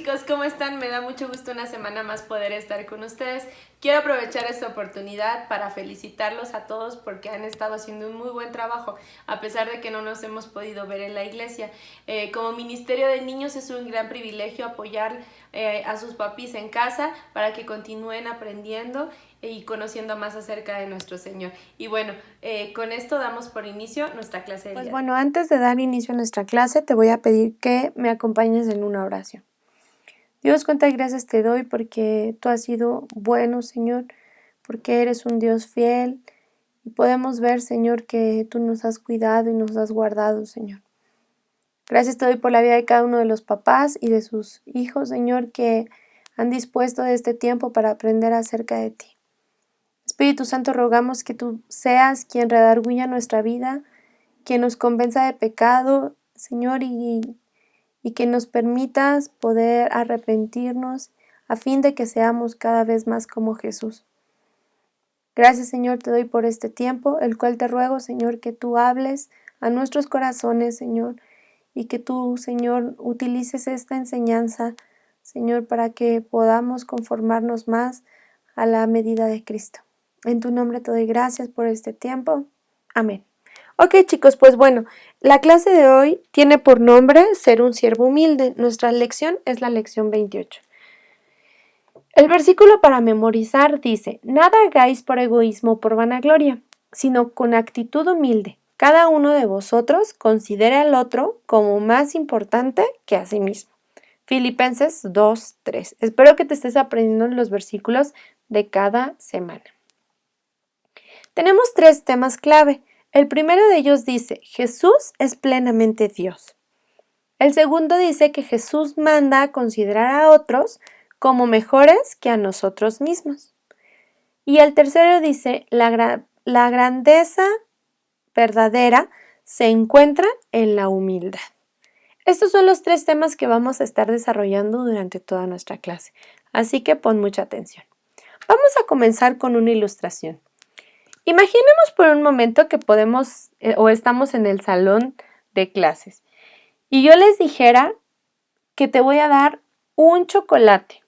chicos, ¿cómo están? Me da mucho gusto una semana más poder estar con ustedes. Quiero aprovechar esta oportunidad para felicitarlos a todos porque han estado haciendo un muy buen trabajo, a pesar de que no nos hemos podido ver en la iglesia. Como Ministerio de Niños es un gran privilegio apoyar a sus papis en casa para que continúen aprendiendo y conociendo más acerca de nuestro Señor. Y bueno, con esto damos por inicio nuestra clase del día. Bueno, antes de dar inicio a nuestra clase, te voy a pedir que me acompañes en una oración. Dios, cuántas gracias te doy porque tú has sido bueno, Señor, porque eres un Dios fiel y podemos ver, Señor, que tú nos has cuidado y nos has guardado, Señor. Gracias te doy por la vida de cada uno de los papás y de sus hijos, Señor, que han dispuesto de este tiempo para aprender acerca de ti. Espíritu Santo, rogamos que tú seas quien redarguya nuestra vida, quien nos convenza de pecado, Señor, y que nos permitas poder arrepentirnos a fin de que seamos cada vez más como Jesús. Gracias, Señor, te doy por este tiempo, el cual te ruego, Señor, que tú hables a nuestros corazones, Señor, y que tú, Señor, utilices esta enseñanza, Señor, para que podamos conformarnos más a la medida de Cristo. En tu nombre te doy gracias por este tiempo. Amén. Ok, chicos, pues bueno, la clase de hoy tiene por nombre Ser un siervo humilde. Nuestra lección es la lección 28. El versículo para memorizar dice: nada hagáis por egoísmo o por vanagloria, sino con actitud humilde. Cada uno de vosotros considere al otro como más importante que a sí mismo. Filipenses 2:3. Espero que te estés aprendiendo los versículos de cada semana. Tenemos 3 temas clave. El primero de ellos dice: Jesús es plenamente Dios. El segundo dice que Jesús manda a considerar a otros como mejores que a nosotros mismos. Y el tercero dice: la grandeza verdadera se encuentra en la humildad. Estos son los 3 temas que vamos a estar desarrollando durante toda nuestra clase, así que pon mucha atención. Vamos a comenzar con una ilustración. Imaginemos por un momento que podemos o estamos en el salón de clases y yo les dijera que te voy a dar un chocolate.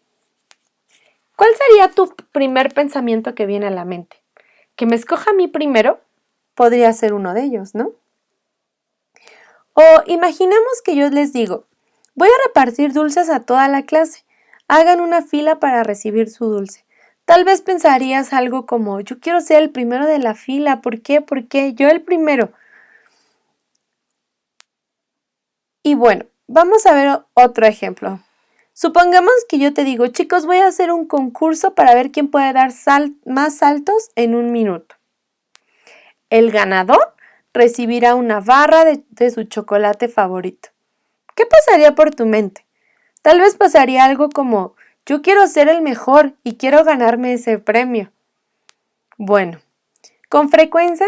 ¿Cuál sería tu primer pensamiento que viene a la mente? ¿Que me escoja a mí primero? Podría ser uno de ellos, ¿no? O imaginemos que yo les digo: voy a repartir dulces a toda la clase. Hagan una fila para recibir su dulce. Tal vez pensarías algo como: yo quiero ser el primero de la fila. ¿Por qué? ¿Por qué? Yo el primero. Y bueno, vamos a ver otro ejemplo. Supongamos que yo te digo: chicos, voy a hacer un concurso para ver quién puede dar más saltos en un minuto. El ganador recibirá una barra de su chocolate favorito. ¿Qué pasaría por tu mente? Tal vez pasaría algo como: yo quiero ser el mejor y quiero ganarme ese premio. Bueno, con frecuencia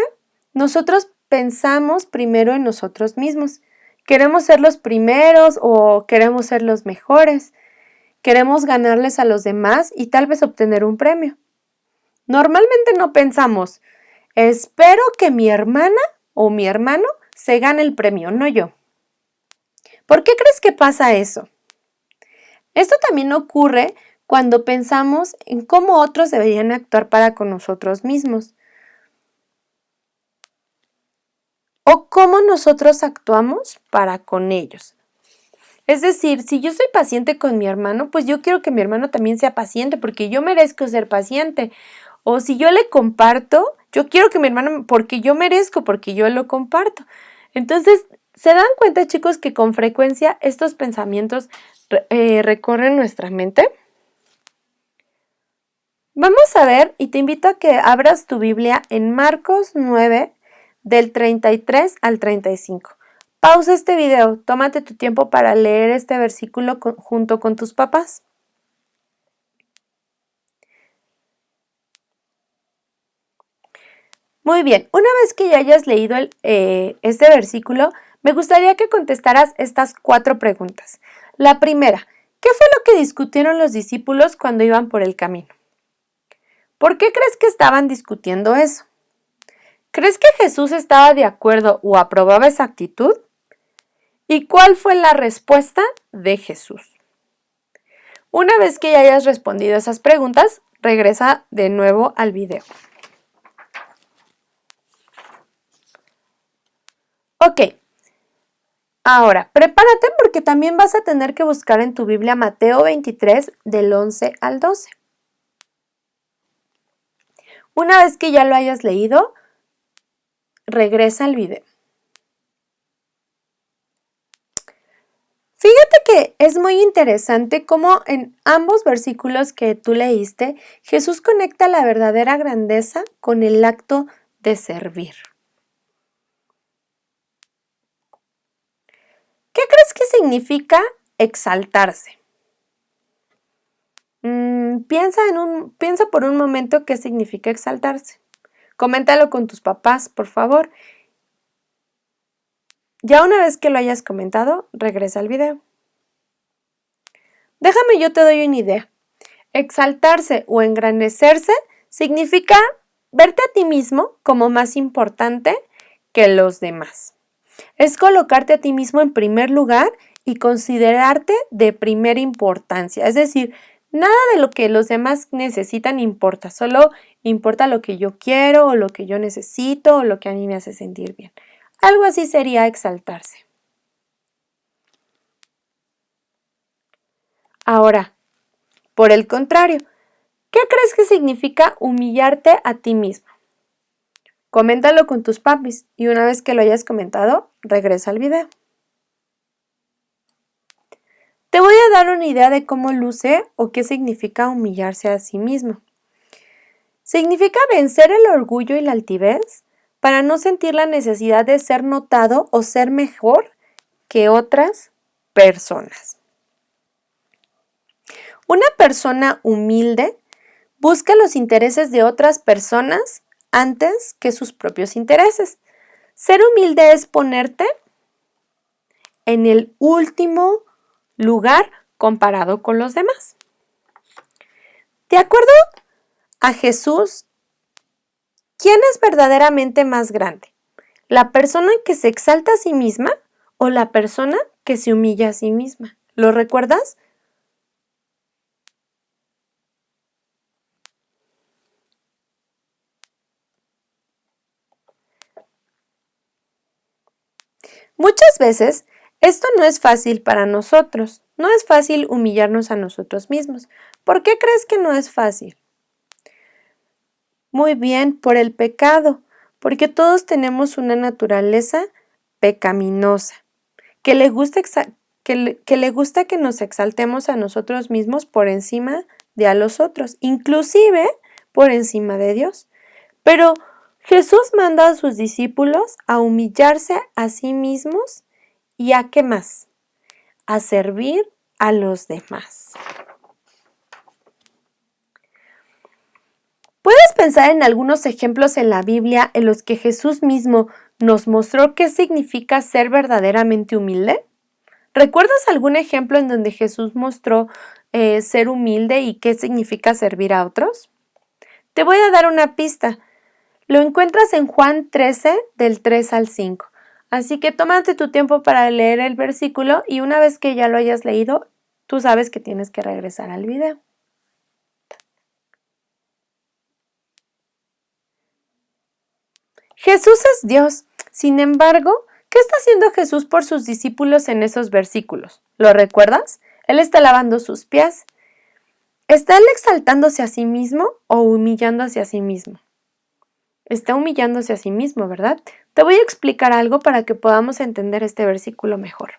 nosotros pensamos primero en nosotros mismos. Queremos ser los primeros o queremos ser los mejores. Queremos ganarles a los demás y tal vez obtener un premio. Normalmente no pensamos: espero que mi hermana o mi hermano se gane el premio, no yo. ¿Por qué crees que pasa eso? Esto también ocurre cuando pensamos en cómo otros deberían actuar para con nosotros mismos. O cómo nosotros actuamos para con ellos. Es decir, si yo soy paciente con mi hermano, pues yo quiero que mi hermano también sea paciente porque yo merezco ser paciente. O si yo le comparto, yo quiero que mi hermano, porque yo merezco, porque yo lo comparto. Entonces, ¿se dan cuenta, chicos, que con frecuencia estos pensamientos recorren nuestra mente? Vamos a ver, y te invito a que abras tu Biblia en Marcos 9, del 33 al 35. Pausa este video, tómate tu tiempo para leer este versículo junto con tus papás. Muy bien, una vez que ya hayas leído este versículo, me gustaría que contestaras estas 4 preguntas. La primera: ¿qué fue lo que discutieron los discípulos cuando iban por el camino? ¿Por qué crees que estaban discutiendo eso? ¿Crees que Jesús estaba de acuerdo o aprobaba esa actitud? ¿Y cuál fue la respuesta de Jesús? Una vez que ya hayas respondido esas preguntas, regresa de nuevo al video. Ok, ahora prepárate porque también vas a tener que buscar en tu Biblia Mateo 23 del 11 al 12. Una vez que ya lo hayas leído, regresa al video. Fíjate que es muy interesante cómo en ambos versículos que tú leíste, Jesús conecta la verdadera grandeza con el acto de servir. ¿Qué crees que significa exaltarse? Piensa por un momento qué significa exaltarse. Coméntalo con tus papás, por favor. Ya una vez que lo hayas comentado, regresa al video. Déjame, yo te doy una idea. Exaltarse o engrandecerse significa verte a ti mismo como más importante que los demás. Es colocarte a ti mismo en primer lugar y considerarte de primera importancia. Es decir, nada de lo que los demás necesitan importa, solo importa lo que yo quiero o lo que yo necesito o lo que a mí me hace sentir bien. Algo así sería exaltarse. Ahora, por el contrario, ¿qué crees que significa humillarte a ti mismo? Coméntalo con tus papis y una vez que lo hayas comentado, regresa al video. Te voy a dar una idea de cómo luce o qué significa humillarse a sí mismo. Significa vencer el orgullo y la altivez para no sentir la necesidad de ser notado o ser mejor que otras personas. Una persona humilde busca los intereses de otras personas antes que sus propios intereses. Ser humilde es ponerte en el último lugar comparado con los demás. De acuerdo a Jesús, ¿quién es verdaderamente más grande? ¿La persona que se exalta a sí misma o la persona que se humilla a sí misma? ¿Lo recuerdas? Muchas veces esto no es fácil para nosotros. No es fácil humillarnos a nosotros mismos. ¿Por qué crees que no es fácil? Muy bien, por el pecado, porque todos tenemos una naturaleza pecaminosa, que le gusta que nos exaltemos a nosotros mismos por encima de a los otros, inclusive por encima de Dios. Pero Jesús manda a sus discípulos a humillarse a sí mismos y ¿a qué más? A servir a los demás. ¿Puedes pensar en algunos ejemplos en la Biblia en los que Jesús mismo nos mostró qué significa ser verdaderamente humilde? ¿Recuerdas algún ejemplo en donde Jesús mostró ser humilde y qué significa servir a otros? Te voy a dar una pista. Lo encuentras en Juan 13, del 3 al 5. Así que tómate tu tiempo para leer el versículo y una vez que ya lo hayas leído, tú sabes que tienes que regresar al video. Jesús es Dios. Sin embargo, ¿qué está haciendo Jesús por sus discípulos en esos versículos? ¿Lo recuerdas? Él está lavando sus pies. ¿Está él exaltándose a sí mismo o humillándose a sí mismo? Está humillándose a sí mismo, ¿verdad? Te voy a explicar algo para que podamos entender este versículo mejor.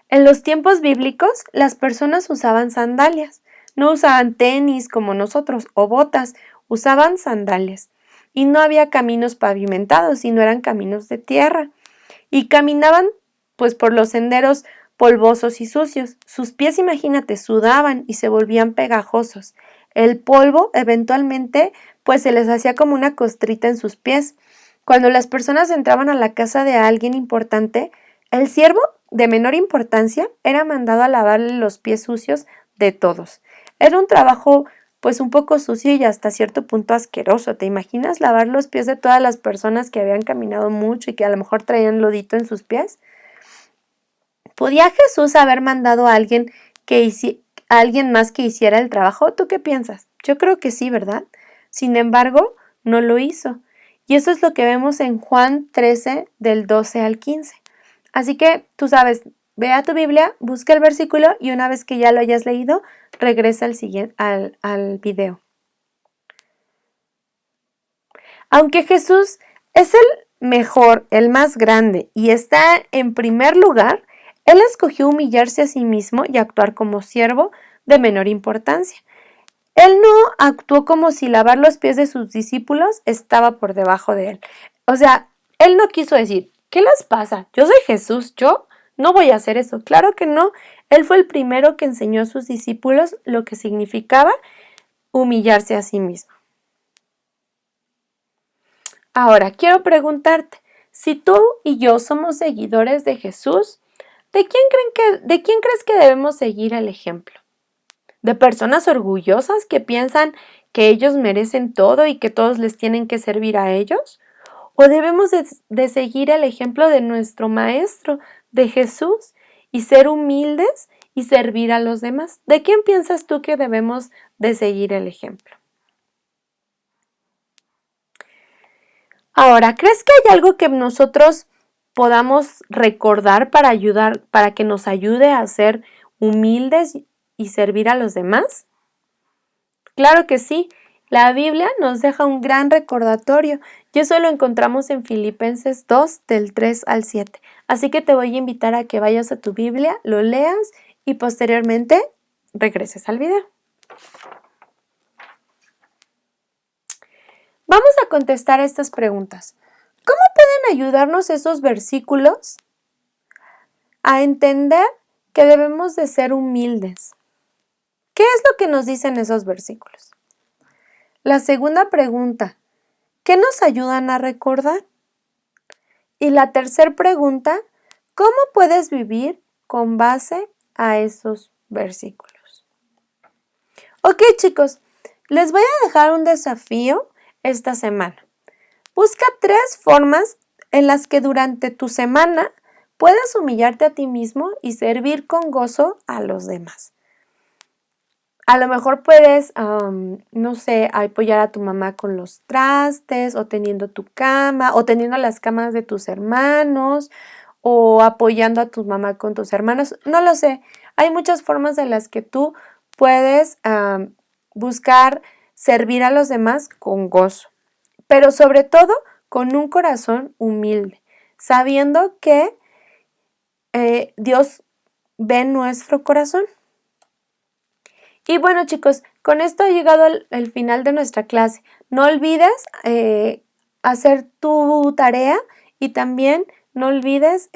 En los tiempos bíblicos, las personas usaban sandalias. No usaban tenis como nosotros o botas, usaban sandalias. Y no había caminos pavimentados, sino eran caminos de tierra. Y caminaban pues por los senderos polvosos y sucios. Sus pies, imagínate, sudaban y se volvían pegajosos. El polvo eventualmente pues se les hacía como una costrita en sus pies. Cuando las personas entraban a la casa de alguien importante, el siervo de menor importancia era mandado a lavarle los pies sucios de todos. Era un trabajo pues un poco sucio y hasta cierto punto asqueroso. ¿Te imaginas lavar los pies de todas las personas que habían caminado mucho y que a lo mejor traían lodito en sus pies? ¿Podía Jesús haber mandado a alguien que a alguien más que hiciera el trabajo? ¿Tú qué piensas? Yo creo que sí, ¿verdad? Sin embargo, no lo hizo. Y eso es lo que vemos en Juan 13, del 12 al 15. Así que, tú sabes, ve a tu Biblia, busca el versículo y una vez que ya lo hayas leído, regresa al video. Aunque Jesús es el mejor, el más grande y está en primer lugar, Él escogió humillarse a sí mismo y actuar como siervo de menor importancia. Él no actuó como si lavar los pies de sus discípulos estaba por debajo de Él. O sea, Él no quiso decir, ¿qué les pasa? Yo soy Jesús, yo no voy a hacer eso. Claro que no. Él fue el primero que enseñó a sus discípulos lo que significaba humillarse a sí mismo. Ahora, quiero preguntarte, si tú y yo somos seguidores de Jesús, ¿de quién crees que debemos seguir el ejemplo? ¿De personas orgullosas que piensan que ellos merecen todo y que todos les tienen que servir a ellos? ¿O debemos de seguir el ejemplo de nuestro Maestro, de Jesús, y ser humildes y servir a los demás? ¿De quién piensas tú que debemos de seguir el ejemplo? Ahora, ¿crees que hay algo que nosotros podamos recordar para que nos ayude a ser humildes y servir a los demás? Claro que sí. La Biblia nos deja un gran recordatorio y eso lo encontramos en Filipenses 2, del 3 al 7. Así que te voy a invitar a que vayas a tu Biblia, lo leas y posteriormente regreses al video. Vamos a contestar estas preguntas. ¿Cómo pueden ayudarnos esos versículos a entender que debemos de ser humildes? ¿Qué es lo que nos dicen esos versículos? La segunda pregunta, ¿qué nos ayudan a recordar? Y la tercera pregunta, ¿cómo puedes vivir con base a esos versículos? Ok, chicos, les voy a dejar un desafío esta semana. Busca 3 formas en las que durante tu semana puedas humillarte a ti mismo y servir con gozo a los demás. A lo mejor puedes, no sé, apoyar a tu mamá con los trastes, o teniendo tu cama, o teniendo las camas de tus hermanos, o apoyando a tu mamá con tus hermanos. No lo sé. Hay muchas formas en las que tú puedes buscar servir a los demás con gozo, pero sobre todo con un corazón humilde, sabiendo que Dios ve nuestro corazón. Y bueno, chicos, con esto ha llegado el final de nuestra clase. No olvides hacer tu tarea y también no olvides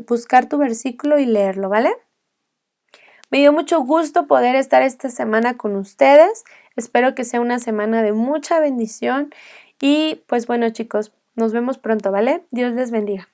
buscar tu versículo y leerlo, ¿vale? Me dio mucho gusto poder estar esta semana con ustedes. Espero que sea una semana de mucha bendición. Y pues bueno, chicos, nos vemos pronto, ¿vale? Dios les bendiga.